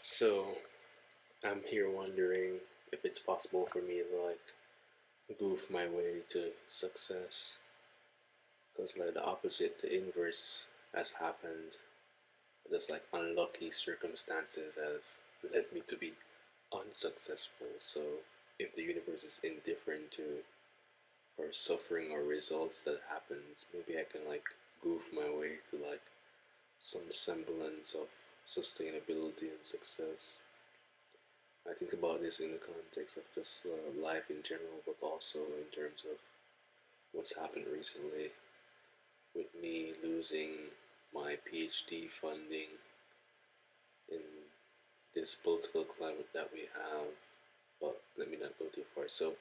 So I'm here wondering if it's possible for me to goof my way to success. Because like the opposite, the inverse has happened. There's like unlucky circumstances has led me to be unsuccessful. So if the universe is indifferent to or suffering or results that happens, maybe I can like goof my way to like some semblance of sustainability and success. I think about this in the context of just life in general, but also in terms of what's happened recently with me losing my PhD funding in this political climate that we have. But let me not go too far. So,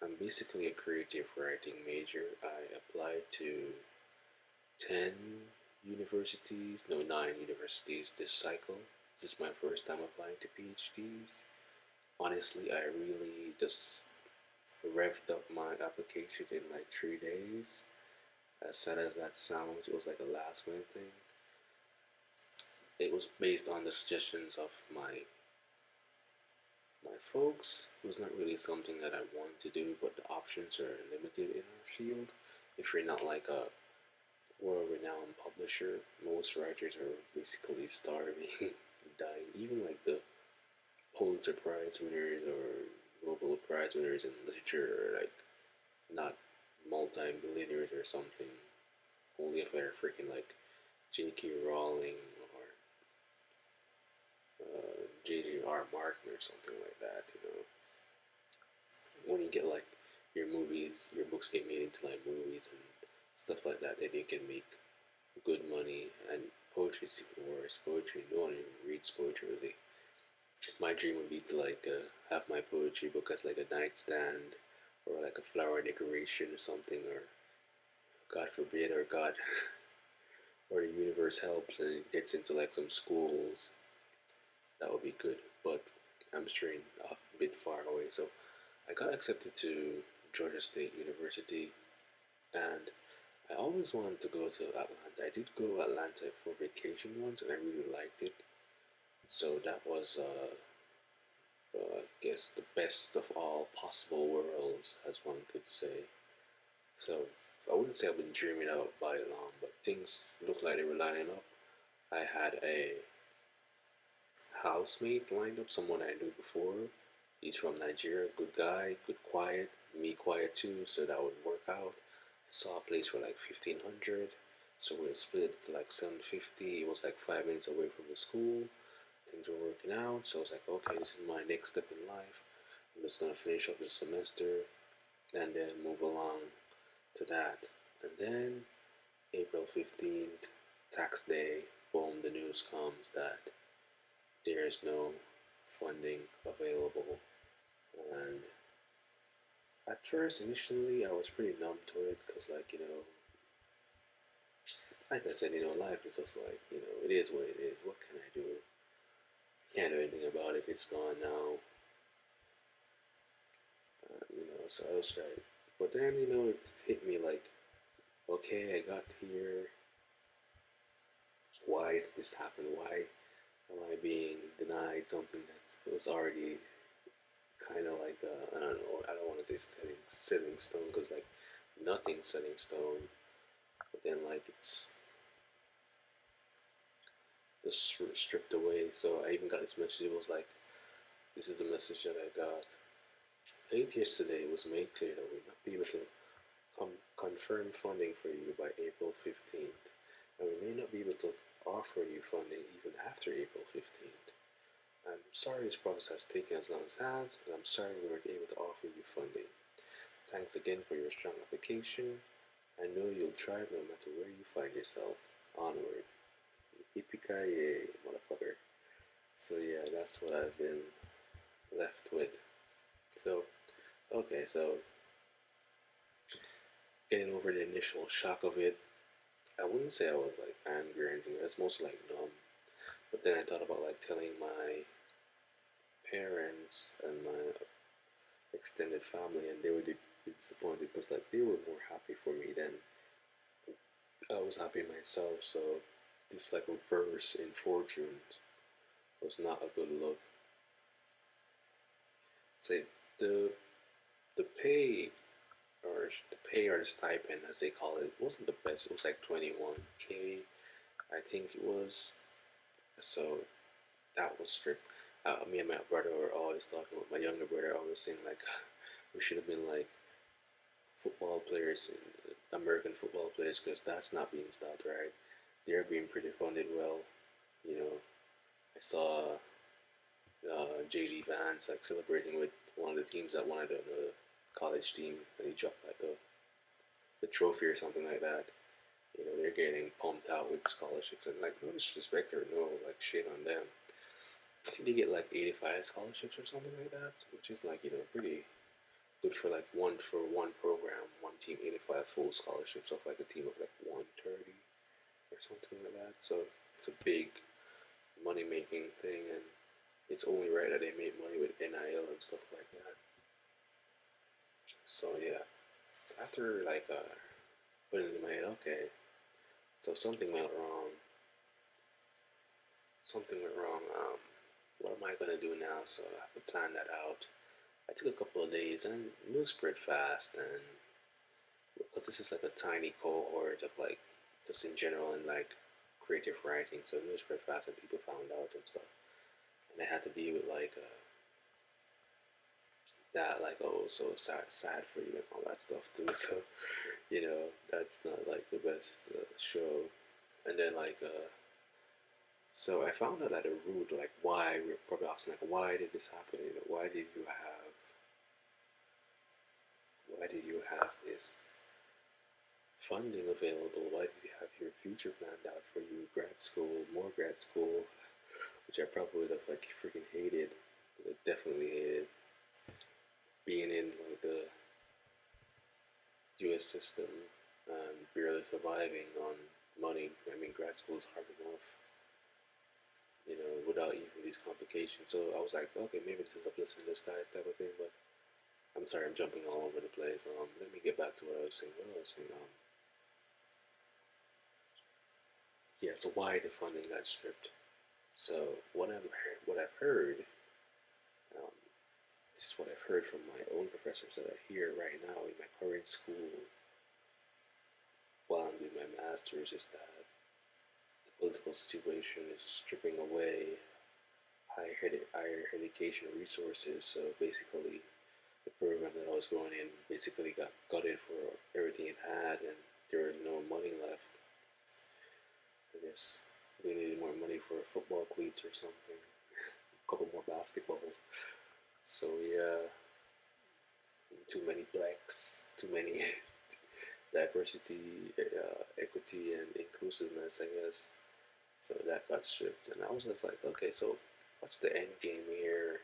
I'm basically a creative writing major. I applied to 10 universities, no, 9 universities this cycle. This is my first time applying to PhDs. Honestly, I really just revved up my application in like 3 days. As sad as that sounds, it was like a last minute thing. It was based on the suggestions of my folks. It was not really something that I wanted to do, but the options are limited in our field. If you're not like a world-renowned publisher, most writers are basically starving, dying. Even like the Pulitzer Prize winners or Nobel Prize winners in literature are like not multi-billionaires or something. Only if they're freaking like J.K. Rowling or J.R. Martin or something like that. When you get like your movies, your books get made into like movies and stuff like that, then you can make good money. And poetry is even worse. Poetry, no one even reads poetry really. My dream would be to like have my poetry book as like a nightstand or like a flower decoration or something, or God forbid, or God, or the universe helps and it gets into like some schools. That would be good, but I'm straying off a bit far away. So I got accepted to Georgia State University, and I always wanted to go to Atlanta. I did go to Atlanta for vacation once, and I really liked it. So that was, I guess, the best of all possible worlds, as one could say. So I wouldn't say I've been dreaming out by long, but things looked like they were lining up. I had a housemate lined up, someone I knew before. He's from Nigeria, good guy, good quiet, me quiet too, so that would work out. I saw a place for like 1500, so we split it to like 750. It was like 5 minutes away from the school. Things were working out, so I was like, okay, this is my next step in life. I'm just gonna finish up the semester and then move along to that. And then April 15th, tax day, boom, the news comes that there is no funding available. And at first, initially, I was pretty numb to it because, like I said, life is just like, it is what it is. What can I do? I can't do anything about it. It's gone now. So I was right. But then, it hit me like, okay, I got here. Why is this happened? Why am I being denied something that was already kind of like I don't know. I don't want to say setting stone because like nothing's setting stone. But then like it's just stripped away. So I even got this message. It was like, this is a message that I got late yesterday. It was made clear that we'll not be able to confirm funding for you by April 15th, and we may not be able to offer you funding even after April 15th. I'm sorry this process has taken as long as it has, and I'm sorry we weren't able to offer you funding. Thanks again for your strong application. I know you'll thrive no matter where you find yourself. Onward. Yippee motherfucker. So yeah, that's what I've been left with. So, okay, so getting over the initial shock of it, I wouldn't say I was like angry or anything. That's mostly like numb. But then I thought about like telling my parents and my extended family, and they would be disappointed because like they were more happy for me than I was happy myself. So this like reverse in fortunes was not a good look. Say the the pay or the stipend as they call it wasn't the best. It was like 21K, I think it was. So that was strict. Me and my brother were always talking with my younger brother, always saying like we should have been like football players, American football players, because that's not being stopped, right? They're being pretty funded well. You know, I saw JD Vance like celebrating with one of the teams that wanted the college team, and he dropped like a trophy or something like that. You know, they're getting pumped out with scholarships and like no disrespect or no like shit on them. I think they get like 85 scholarships or something like that, which is like pretty good for like one program, one team 85 full scholarships of like a team of like 130 or something like that. So it's a big money making thing, and it's only right that they made money with NIL and stuff like that. So yeah, so after like putting it in my head, okay, so something went wrong. Something went wrong. What am I gonna do now? So I have to plan that out. I took a couple of days, and news spread fast, and because this is like a tiny cohort of like just in general and like creative writing, so news spread fast, and people found out and stuff, and I had to deal with like that, like oh, so sad for you and all that stuff too. So that's not like the best show, and then like so I found out at the root, like why we're probably asking, like why did this happen? Why did you have this funding available? Why did you have your future planned out for you? Grad school, more grad school, which I probably would have like freaking hated. But I definitely hated being in like the U.S. system and barely surviving on money. I mean, grad school is hard enough, without even these complications. So I was like, okay, maybe this is a blessing in disguise type of thing. But I'm sorry, I'm jumping all over the place. Let me get back to what I was saying. Yeah. So why the funding got stripped? So what I've heard, um, this is what I've heard from my own professors that are here right now in my current school while I'm doing my master's, is that the political situation is stripping away higher education resources. So basically, the program that I was going in basically got gutted for everything it had, and there was no money left. I guess they needed more money for football cleats or something, a couple more basketballs. So yeah, too many blacks, too many diversity, equity, and inclusiveness, I guess. So that got stripped, and I was just like, okay, so what's the end game here?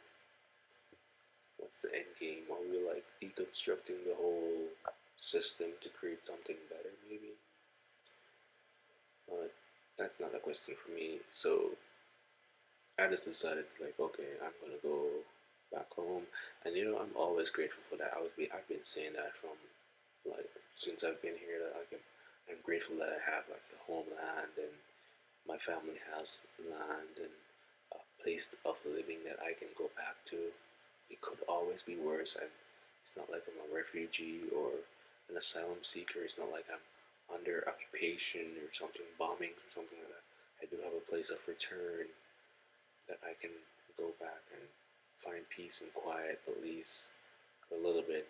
What's the end game? Are we like deconstructing the whole system to create something better, maybe? But that's not a question for me. So I just decided to like, okay, I'm gonna go back home, and I'm always grateful for that. I've been saying that from like since I've been here. That like I'm grateful that I have like the homeland, and my family has land and a place of living that I can go back to. It could always be worse, and it's not like I'm a refugee or an asylum seeker. It's not like I'm under occupation or something, bombings or something like that. I do have a place of return that I can go back and find peace and quiet, at least for a little bit.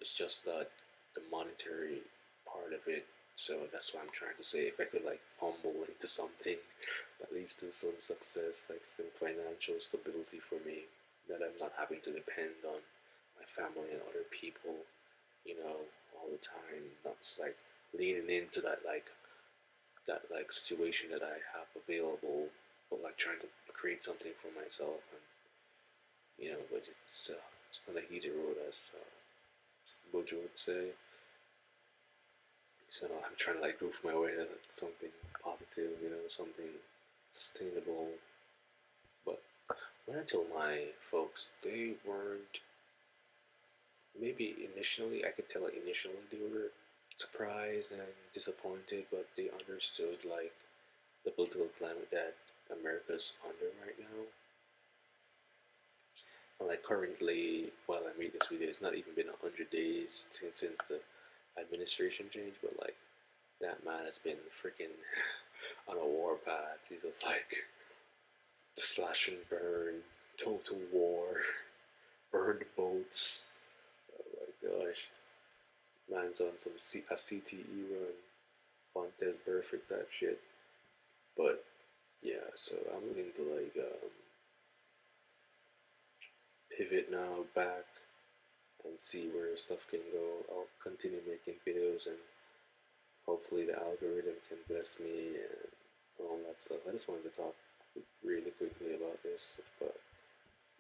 It's just that the monetary part of it. So that's what I'm trying to say. If I could like fumble into something that leads to some success, like some financial stability for me, that I'm not having to depend on my family and other people, all the time. Not just like leaning into that situation that I have available, but like trying to create something for myself, and but it's not an easy road, as Bojo would say. So I'm trying to like goof my way to something positive, something sustainable. But when I told my folks, they weren't. Maybe initially, I could tell like initially they were surprised and disappointed, but they understood like the political climate that America's under right now. like currently, while I make this video, it's not even been 100 days since the administration change, but like that man has been freaking on a war path. He's just like slash and burn, total war, burned boats. Oh my gosh, man's on some a CTE run, Fontes perfect type shit. But yeah, so I'm willing to like pivot now back and see where stuff can go. I'll continue making videos and hopefully the algorithm can bless me and all that stuff. I just wanted to talk really quickly about this, but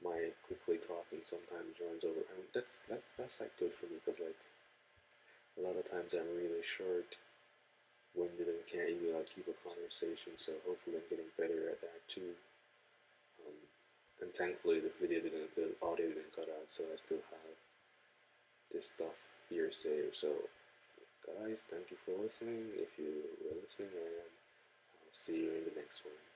my quickly talking sometimes runs over. I mean, that's like good for me because like a lot of times I'm really short winded and can't even like keep a conversation. So hopefully I'm getting better at that too. Um, and thankfully the audio didn't cut out, so I still have this stuff here saved. So guys, thank you for listening. If you were listening, and I'll see you in the next one.